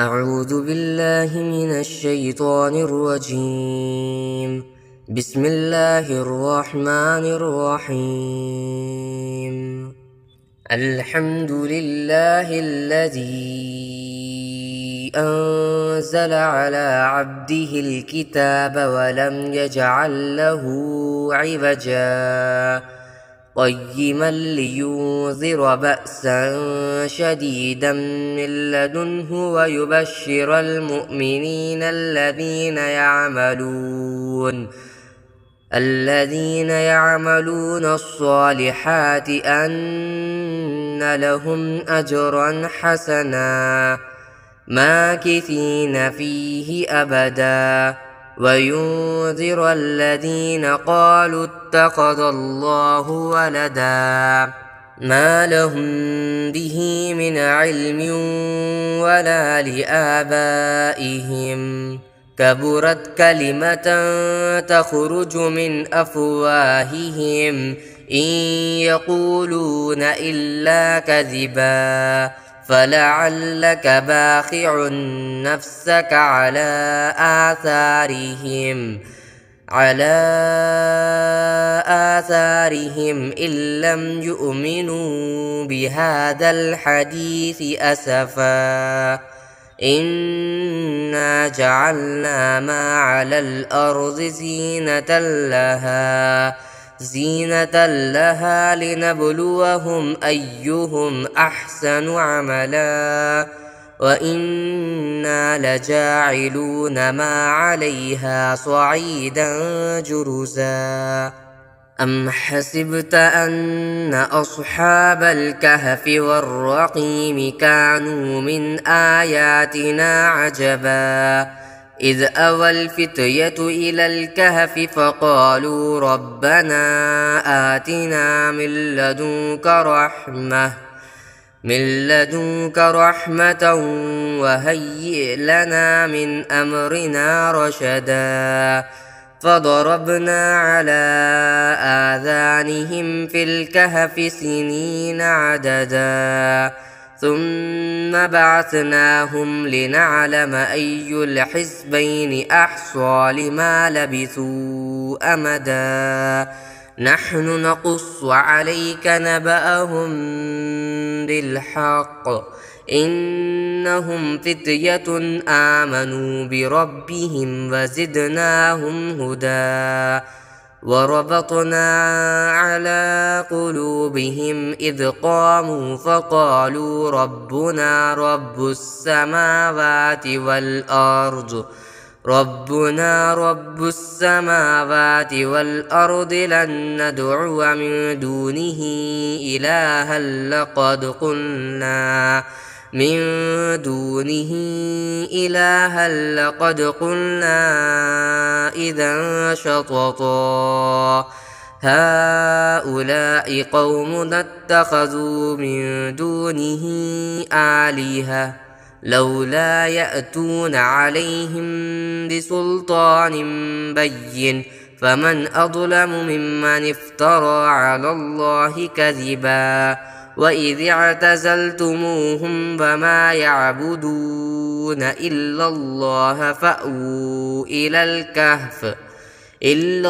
أعوذ بالله من الشيطان الرجيم. بسم الله الرحمن الرحيم. الحمد لله الذي أنزل على عبده الكتاب ولم يجعل له عوجا قيما لينذر بأسا شديدا من لدنه ويبشر المؤمنين الذين يعملون الصالحات أن لهم أجرا حسنا ماكثين فيه أبدا وينذر الذين قالوا اتخذ الله ولدا ما لهم به من علم ولا لآبائهم كبرت كلمة تخرج من أفواههم إن يقولون إلا كذبا فلعلك باخع نفسك على آثارهم إن لم يؤمنوا بهذا الحديث أسفا إنا جعلنا ما على الأرض زينة لها لنبلوهم أيهم أحسن عملا وإنا لجاعلون ما عليها صعيدا جرزا أم حسبت أن أصحاب الكهف والرقيم كانوا من آياتنا عجبا إذ أوى الفتية إلى الكهف فقالوا ربنا آتنا من لدنك رحمة وهيئ لنا من أمرنا رشدا فضربنا على آذانهم في الكهف سنين عددا ثم بعثناهم لنعلم أي الحزبين أحصى لما لبثوا أمدا نحن نقص عليك نبأهم بالحق إنهم فتية آمنوا بربهم وزدناهم هدى وربطنا على قلوبهم إذ قاموا فقالوا ربنا رب السماوات والأرض لن ندعو من دونه إلها لقد قلنا إذا شططا هؤلاء قوم اتخذوا من دونه آلهة لولا يأتون عليهم بسلطان بين فمن أظلم ممن افترى على الله كذبا وإذ اعتزلتموهم فما يعبدون إلا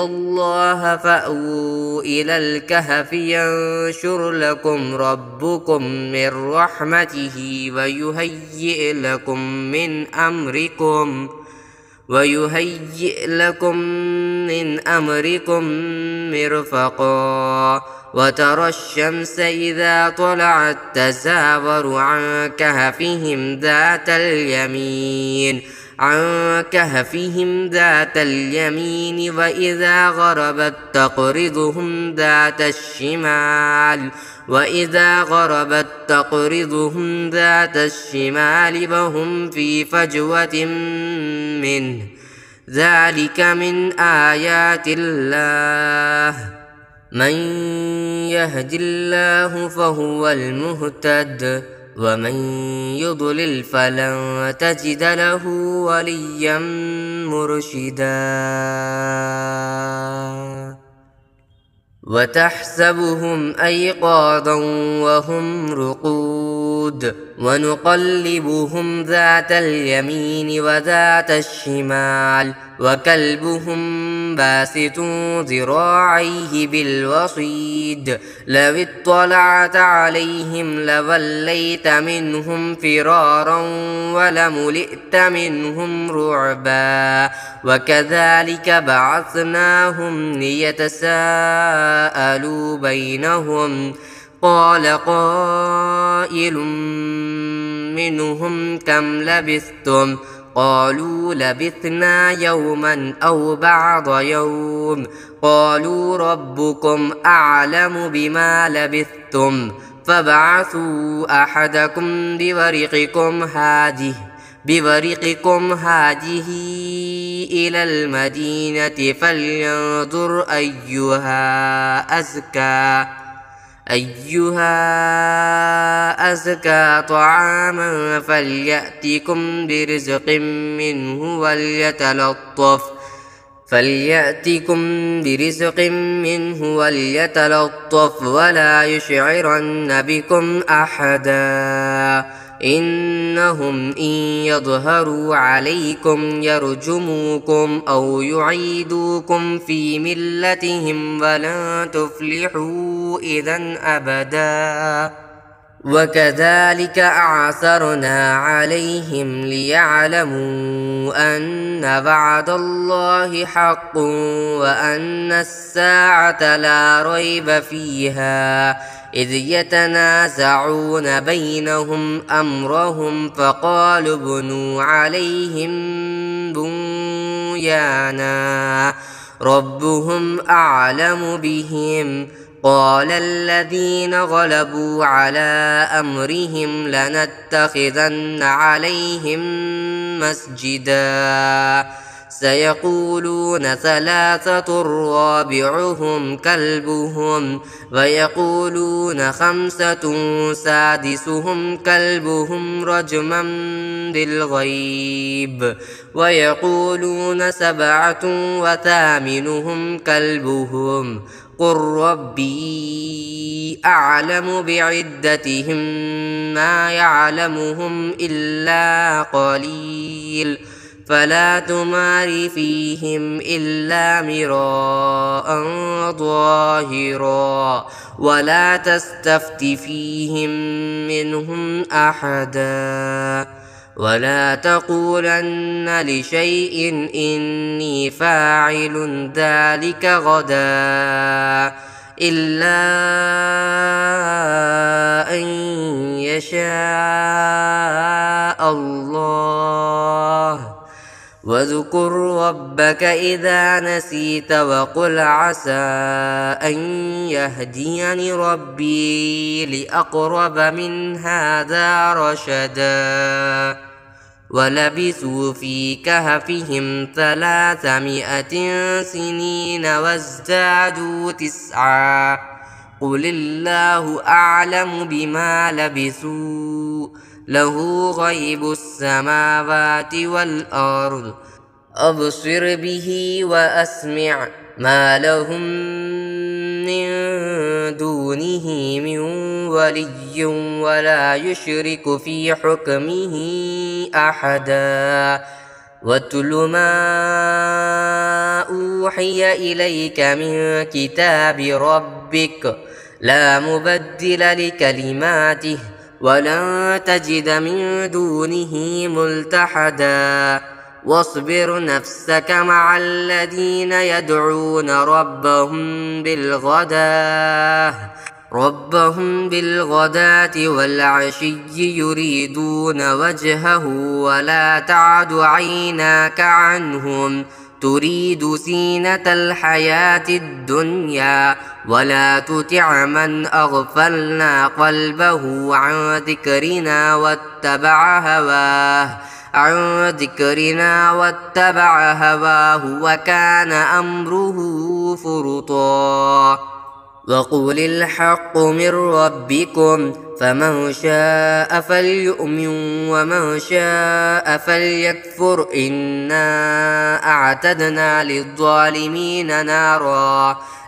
الله فأووا إلى الكهف ينشر لكم ربكم من رحمته ويهيئ لكم من أمركم مرفقا وترى الشمس إذا طلعت تزاور عن كهفهم ذات اليمين وإذا غربت تقرضهم ذات الشمال وهم في فجوة منه ذلك من آيات الله من يهد الله فهو المهتد ومن يضلل فلن تجد له وليا مرشدا وتحسبهم أيقاظا وهم رقود ونقلبهم ذات اليمين وذات الشمال وكلبهم باسط ذراعيه بالوصيد لو اطلعت عليهم لوليت منهم فرارا ولملئت منهم رعبا وكذلك بعثناهم ليتساءلوا بينهم قال قائل منهم كم لبثتم قالوا لبثنا يوما أو بعض يوم قالوا ربكم أعلم بما لبثتم فابعثوا أحدكم بورقكم هذه إلى المدينة فلينظر أيها أزكى طعاما فليأتكم برزق منه وليتلطف ولا يشعرن بكم أحدا إنهم إن يظهروا عليكم يرجموكم أو يعيدوكم في ملتهم ولن تفلحوا إذا أبدا وكذلك أعثرنا عليهم ليعلموا أن وعد الله حق وأن الساعة لا ريب فيها إذ يتنازعون بينهم أمرهم فقالوا ابنوا عليهم بنيانا ربهم أعلم بهم قال الذين غلبوا على أمرهم لنتخذن عليهم مسجدا سيقولون ثلاثة رابعهم كلبهم ويقولون خمسة سادسهم كلبهم رجما بالغيب ويقولون سبعة وثامنهم كلبهم قل ربي أعلم بعدتهم ما يعلمهم إلا قليل فلا تمار فيهم إلا مراء ظاهرا ولا تستفت فيهم منهم أحدا ولا تقولن لشيء إني فاعل ذلك غدا إلا أن يشاء الله واذكر ربك إذا نسيت وقل عسى أن يهديني ربي لأقرب من هذا رشدا ولبثوا في كهفهم 300 سنين وازدادوا 9 قل الله أعلم بما لبثوا له غيب السماوات والأرض أبصر به وأسمع ما لهم من دونه من ولي ولا يشرك في حكمه أحدا واتل ما أوحي إليك من كتاب ربك لا مبدل لكلماته ولن تجد من دونه ملتحدا واصبر نفسك مع الذين يدعون ربهم بالغداة والعشي يريدون وجهه ولا تعد عيناك عنهم تريد زينة الحياة الدنيا ولا تطع من أغفلنا قلبه عن ذكرنا واتبع هواه وكان أمره فرطا وقل الحق من ربكم فمن شاء فليؤمن ومن شاء فليكفر إنا أعتدنا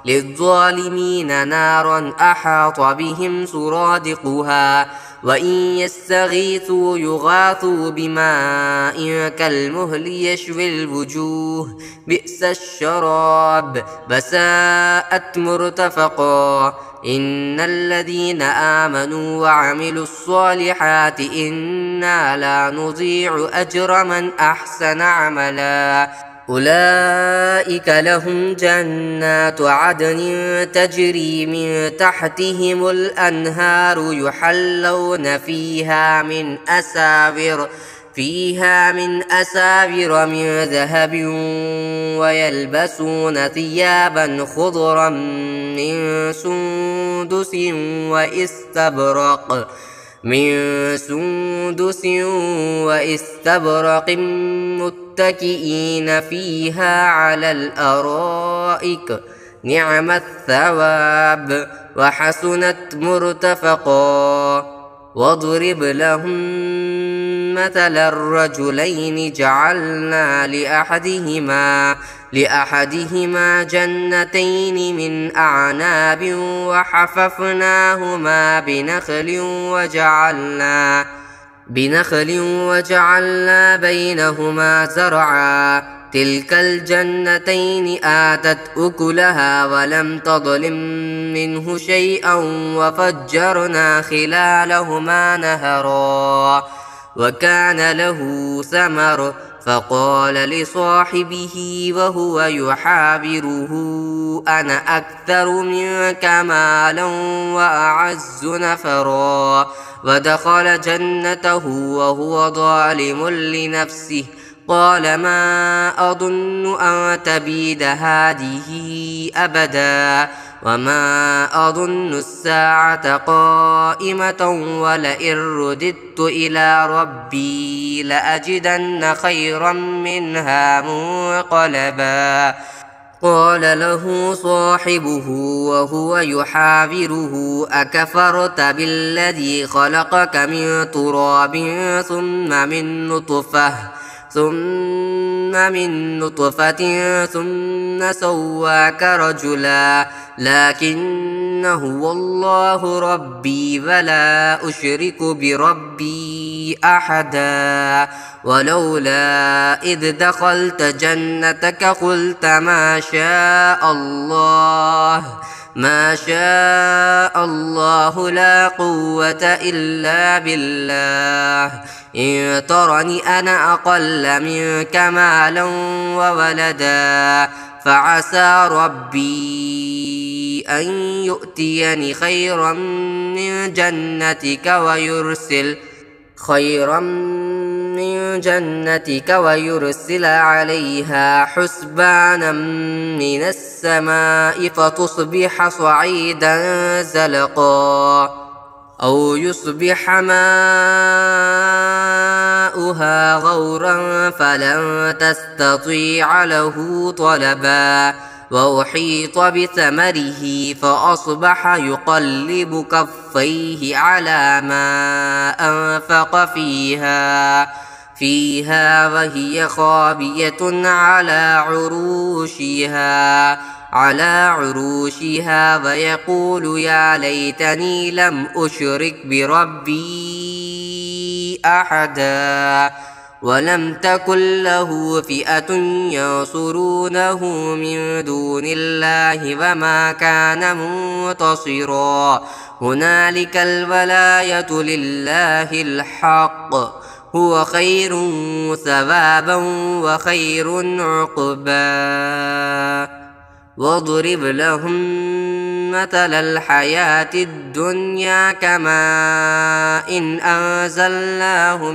للظالمين نارا أحاط بهم سرادقها وإن يستغيثوا يغاثوا بماء كالمهل يشوي الوجوه بئس الشراب وساءت مرتفقا إن الذين آمنوا وعملوا الصالحات إنا لا نضيع أجر من أحسن عملا أولئك لهم جنات عدن تجري من تحتهم الأنهار يحلون فيها من أساور من ذهب ويلبسون ثيابا خضرا من سندس واستبرق متكئين فيها على الأرائك نعم الثواب وحسنت مرتفقا واضرب لهم مثل الرجلين جعلنا لأحدهما جنتين من أعناب وحففناهما بنخل وجعلنا بينهما زرعا تلك الجنتين آتت أكلها ولم تظلم منه شيئا وفجرنا خلالهما نهرا وكان له ثمر فقال لصاحبه وهو يحاوره أنا أكثر منك مالا وأعز نفرا ودخل جنته وهو ظالم لنفسه قال ما أظن أن تبيد هذه أبدا وما أظن الساعة قائمة ولئن رددت إلى ربي لأجدن خيرا منها منقلبا قال له صاحبه وهو يحاوره أكفرت بالذي خلقك من تراب ثم من نطفة ثم سواك رجلا لكن هو الله ربي ولا أشرك بربي أحدا ولولا إذ دخلت جنتك قلت ما شاء الله لا قوة إلا بالله إن ترني أنا أقل منك مالا وولدا فعسى ربي أن يؤتيني خيرا من جنتك ويرسل عليها حسبانا من السماء فتصبح صعيدا زلقا أو يصبح ماؤها غورا فلن تستطيع له طلبا وأحيط بثمره فأصبح يقلب كفيه على ما أنفق فيها وهي خاوية على عروشها ويقول يا ليتني لم أشرك بربي أحدا ولم تكن له فئة ينصرونه من دون الله وما كان منتصرا هنالك الولاية لله الحق هو خير ثوابا وخير عقبا واضرب لهم مثل الحياة الدنيا كماء إن أنزلناه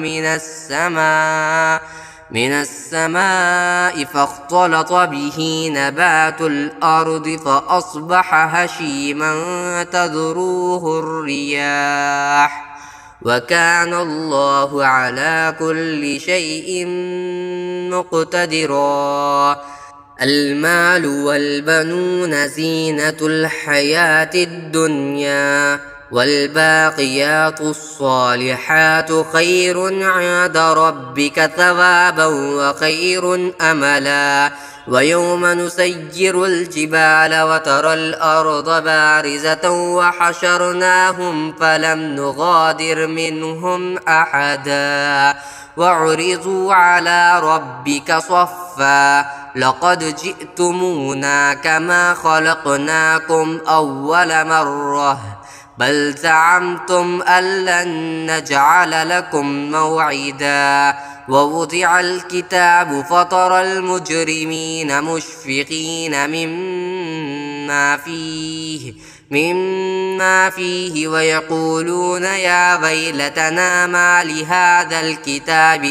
من السماء فاختلط به نبات الأرض فأصبح هشيما تذروه الرياح وكان الله على كل شيء مقتدرا المال والبنون زينة الحياة الدنيا والباقيات الصالحات خير عند ربك ثوابا وخير أملا ويوم نسير الجبال وترى الأرض بارزة وحشرناهم فلم نغادر منهم أحدا وعرضوا على ربك صفا لقد جئتمونا كما خلقناكم أول مرة بل زعمتم أن لن نجعل لكم موعدا ووضع الكتاب فترى المجرمين مشفقين مما فيه ويقولون يا ويلتنا ما لهذا الكتاب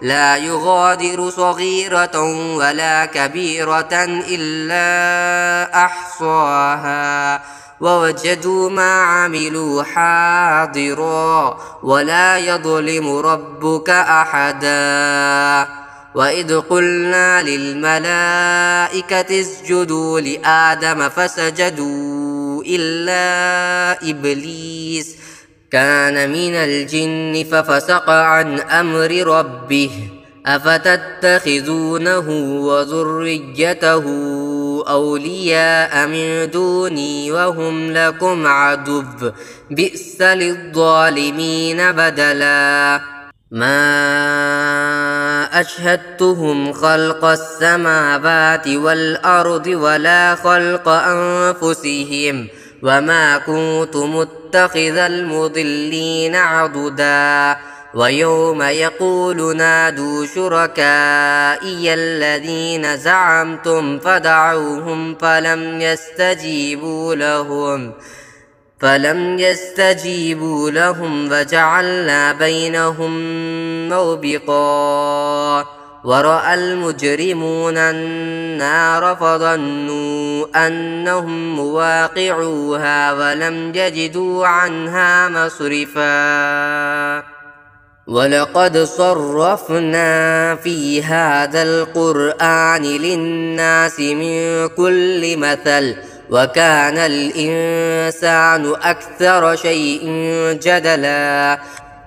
لا يغادر صغيرة ولا كبيرة إلا أحصاها ووجدوا ما عملوا حاضرا ولا يظلم ربك أحدا وإذ قلنا للملائكة اسجدوا لآدم فسجدوا إلا إبليس كان من الجن ففسق عن أمر ربه أفتتخذونه وذريته أولياء من دوني وهم لكم عدو بئس للظالمين بدلا ما أشهدتهم خلق السماوات والأرض ولا خلق أنفسهم وما كنت متخذ المضلين عضدا ويوم يقول نادوا شركائي الذين زعمتم فدعوهم فلم يستجيبوا لهم وجعلنا بينهم موبقا ورأى المجرمون النار فظنوا أنهم مواقعوها ولم يجدوا عنها مصرفا ولقد صرفنا في هذا القرآن للناس من كل مثل وكان الإنسان أكثر شيء جدلا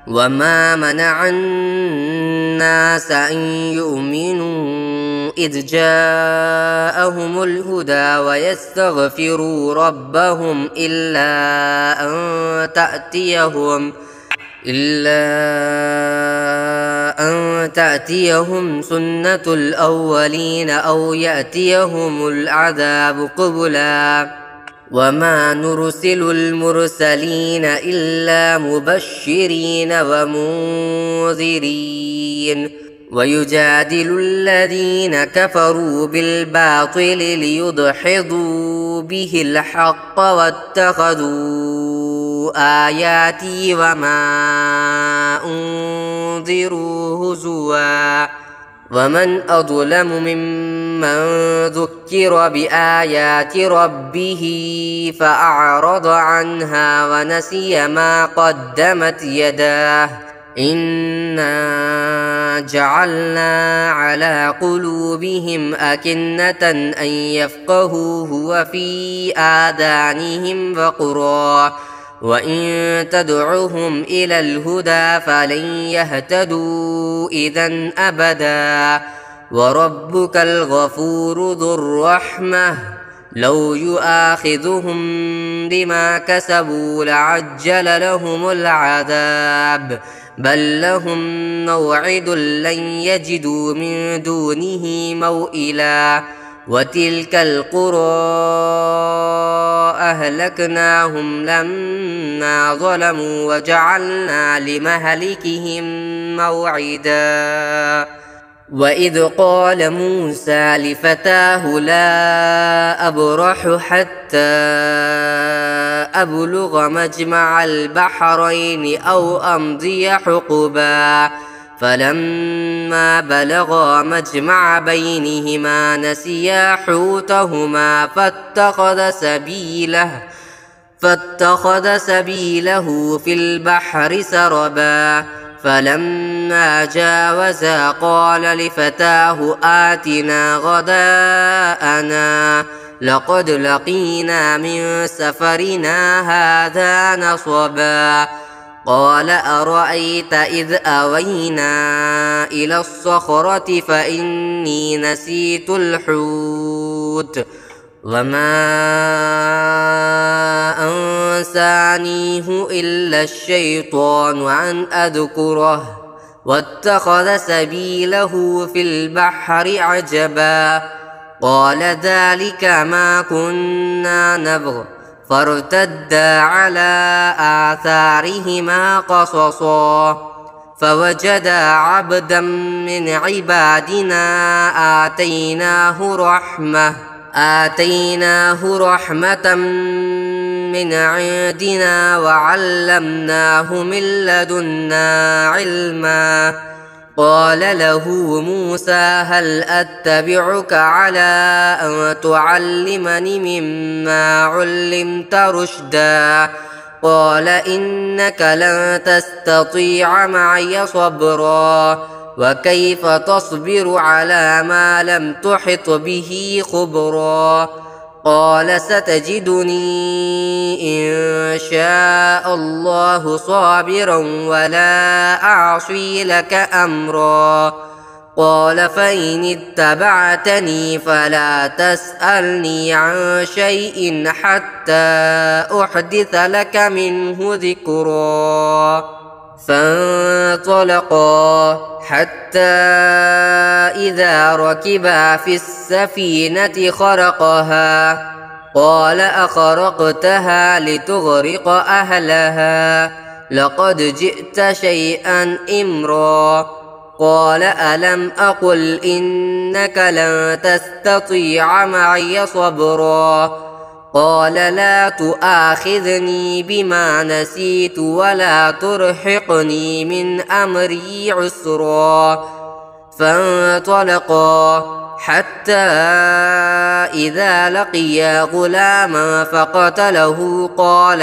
وما منع الناس أن يؤمنوا إذ جاءهم الهدى ويستغفروا ربهم إلا أن تأتيهم سنة الأولين أو يأتيهم العذاب قبلا وما نرسل المرسلين إلا مبشرين ومنذرين ويجادل الذين كفروا بالباطل ليدحضوا به الحق واتخذوا آياتي وما أنذروا هزوا ومن أظلم ممن ذكر بآيات ربه فأعرض عنها ونسي ما قدمت يداه إنا جعلنا على قلوبهم أكنة أن يفقهوه وفي آذانهم وقرا وإن تدعهم إلى الهدى فلن يهتدوا إذا أبدا وربك الغفور ذو الرحمة لو يؤاخذهم بما كسبوا لعجل لهم العذاب بل لهم موعد لن يجدوا من دونه موئلا وتلك القرى أهلكناهم لما ظلموا وجعلنا لمهلكهم موعدا وإذ قال موسى لفتاه لا أبرح حتى أبلغ مجمع البحرين أو أمضي حقبا فلما بلغا مجمع بينهما نسيا حوتهما فاتخذ سبيله في البحر سربا فلما جاوزا قال لفتاه آتنا غداءنا لقد لقينا من سفرنا هذا نصبا قال أرأيت إذ أوينا إلى الصخرة فإني نسيت الحوت وما أنسانيه إلا الشيطان أن أذكره واتخذ سبيله في البحر عجبا قال ذلك ما كنا نبغ فارتدا على آثارهما قصصا فوجدا عبدا من عبادنا آتيناه رحمة من عندنا وعلمناه من لدنا علما قال له موسى هل أتبعك على أن تعلمني مما علمت رشدا قال إنك لن تستطيع معي صبرا وكيف تصبر على ما لم تحط به خبرا قال ستجدني إن شاء الله صابرا ولا أعصي لك أمرا قال فإن اتبعتني فلا تسألني عن شيء حتى أحدث لك منه ذكرا فانطلقا حتى إذا ركبا في السفينة خرقها قال أخرقتها لتغرق أهلها لقد جئت شيئا إمرا قال ألم أقل إنك لن تستطيع معي صبرا قال لا تؤاخذني بما نسيت ولا ترهقني من أمري عسرا فانطلقا حتى إذا لقيا غلاما فقتله قال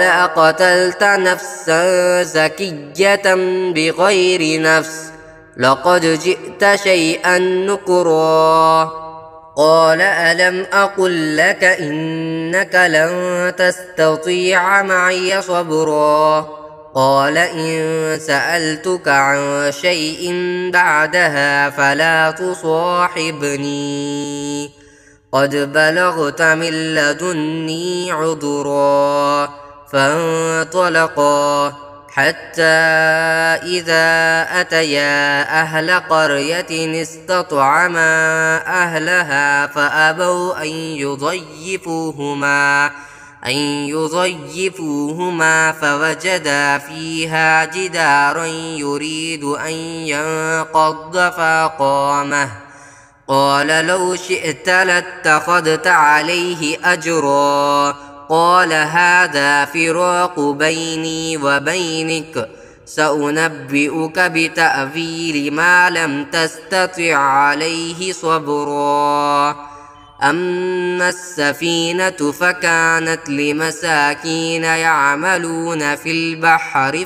أقتلت نفسا زكية بغير نفس لقد جئت شيئا نكرا قال ألم أقل لك إنك لن تستطيع معي صبرا قال إن سألتك عن شيء بعدها فلا تصاحبني قد بلغت من لدني عذرا فانطلقا حتى إذا أتيا أهل قرية استطعما أهلها فأبوا أن يضيفوهما فوجدا فيها جدارا يريد أن ينقض فأقامه قال لو شئت لاتخذت عليه أجرا قال هذا فراق بيني وبينك سأنبئك بتأويل ما لم تستطع عليه صبرا أما السفينة فكانت لمساكين يعملون في البحر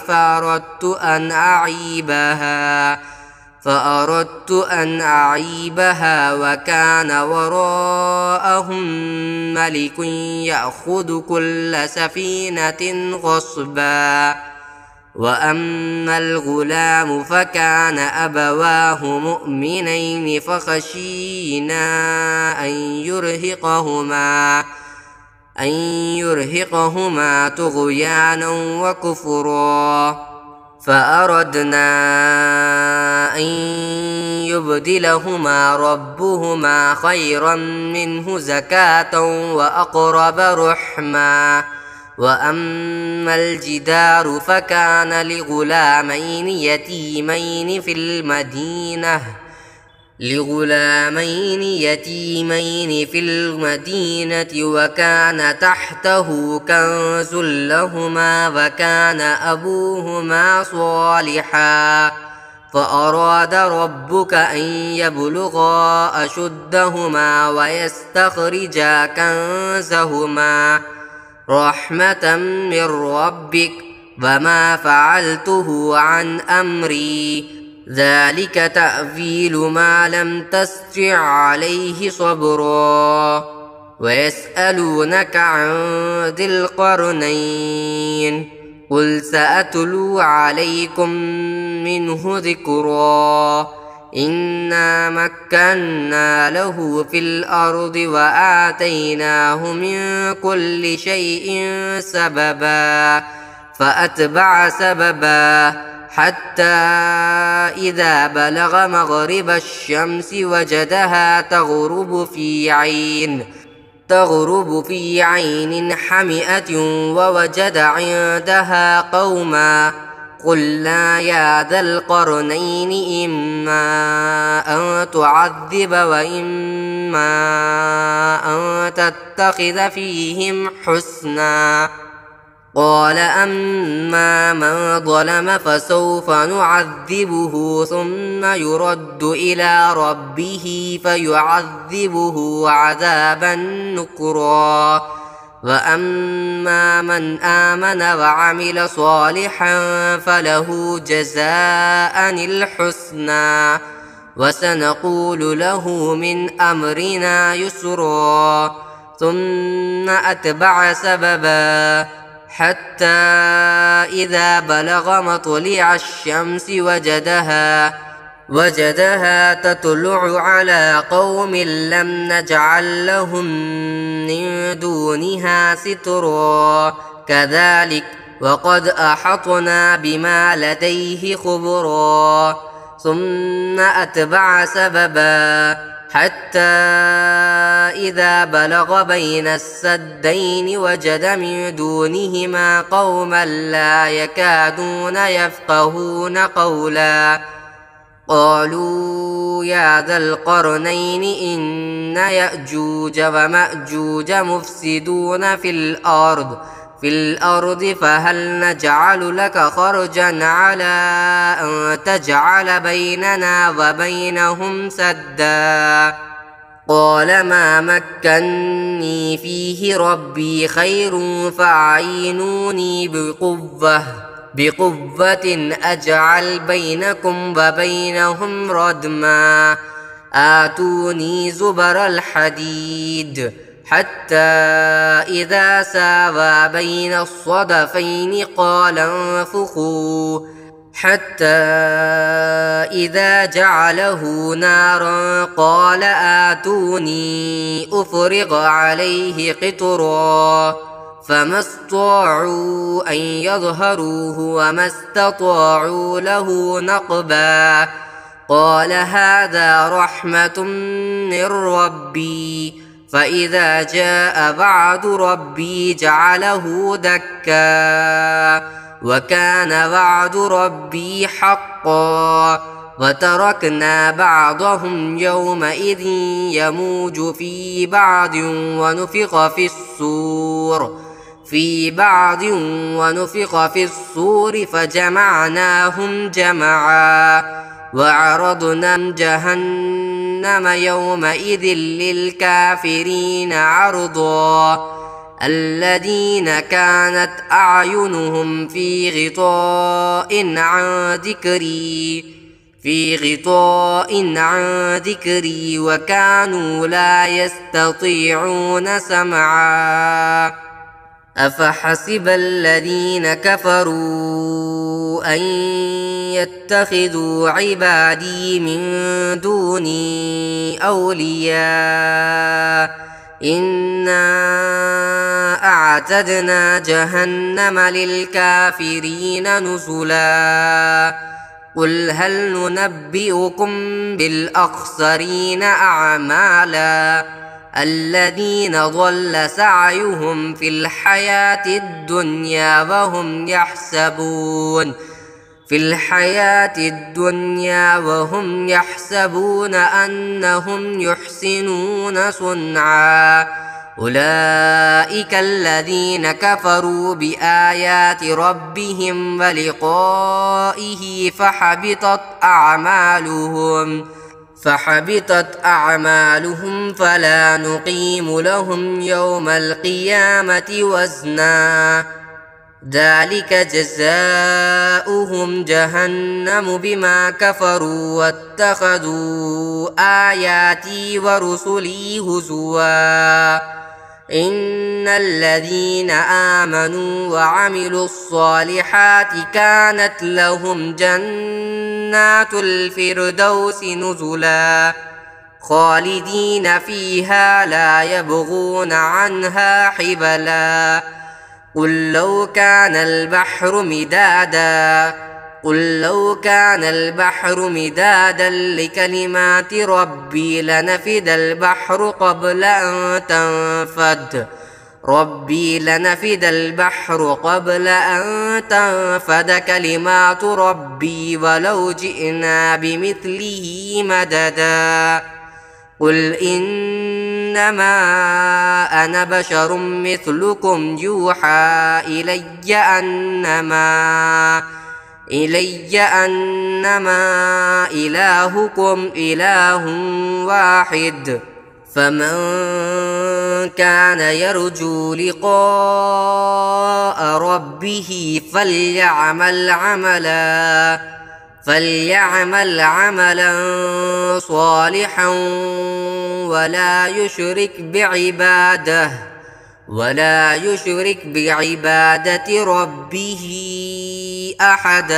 فأردت أن أعيبها وكان وراءهم ملك يأخذ كل سفينة غصبا وأما الغلام فكان أبواه مؤمنين فخشينا أن يرهقهما طغيانا وكفرا فأردنا أن يبدلهما ربهما خيرا منه زكاة وأقرب رحما وأما الجدار فكان لغلامين يتيمين في المدينة وكان تحته كنز لهما وكان أبوهما صالحا فأراد ربك أن يبلغا أشدهما ويستخرجا كنزهما رحمة من ربك وما فعلته عن أمري ذلك تأويل ما لم تستطع عليه صبرا ويسألونك عن ذي القرنين قل سأتلو عليكم منه ذكرا إنا مكنا له في الأرض وآتيناه من كل شيء سببا فأتبع سببا حتى إذا بلغ مغرب الشمس وجدها تغرب في عين حمئة ووجد عندها قوما قلنا يا ذا القرنين إما أن تعذب وإما أن تتخذ فيهم حسنا قال أما من ظلم فسوف نعذبه ثم يرد إلى ربه فيعذبه عذابا نكرا وأما من آمن وعمل صالحا فله جزاء الحسنى وسنقول له من أمرنا يسرا ثم أتبع سببا حتى إذا بلغ مطلع الشمس وجدها تطلع على قوم لم نجعل لهم من دونها سترا كذلك وقد أحطنا بما لديه خبرا ثم أتبع سببا حتى إذا بلغ بين السدين وجد من دونهما قوما لا يكادون يفقهون قولا قالوا يا ذا القرنين إن يأجوج ومأجوج مفسدون في الأرض فهل نجعل لك خرجا على أن تجعل بيننا وبينهم سدا قال ما مكني فيه ربي خير فأعينوني بقوة أجعل بينكم وبينهم ردما آتوني زبر الحديد حتى إذا ساوى بين الصدفين قال انفخوا حتى إذا جعله نارا قال آتوني أفرغ عليه قطرا فما استطاعوا أن يظهروه وما استطاعوا له نقبا قال هذا رحمة من ربي فإذا جاء وعد ربي جعله دكا وكان وعد ربي حقا وتركنا بعضهم يومئذ يموج في بعض ونفخ في الصور فجمعناهم جمعا وعرضنا جهنم يومئذ للكافرين عرضا الذين كانت أعينهم في غطاء عن ذكري وكانوا لا يستطيعون سمعا أفحسب الذين كفروا أن يتخذوا عبادي من دوني أولياء إنا أعتدنا جهنم للكافرين نزلا قل هل ننبئكم بالأخسرين أعمالا الذين ضل سعيهم في الحياة الدنيا وهم يحسبون أنهم يحسنون صنعا أولئك الذين كفروا بآيات ربهم ولقائه فحبطت أعمالهم فلا نقيم لهم يوم القيامة وزنا ذلك جزاؤهم ومأواهم جهنم بما كفروا واتخذوا آياتي ورسلي هزوا إن الذين آمنوا وعملوا الصالحات كانت لهم جنات الفردوس نزلا خالدين فيها لا يبغون عنها حبلا قل لو كان البحر مدادا لكلمات ربي لنفد البحر قبل أن تنفد كلمات ربي ولو جئنا بمثله مددا قل إنما أنا بشر مثلكم يوحى إلي أنما إلهكم إله واحد فمن كان يرجو لقاء ربه فليعمل عملا صالحا ولا يشرك بعبادة ربه أحدا.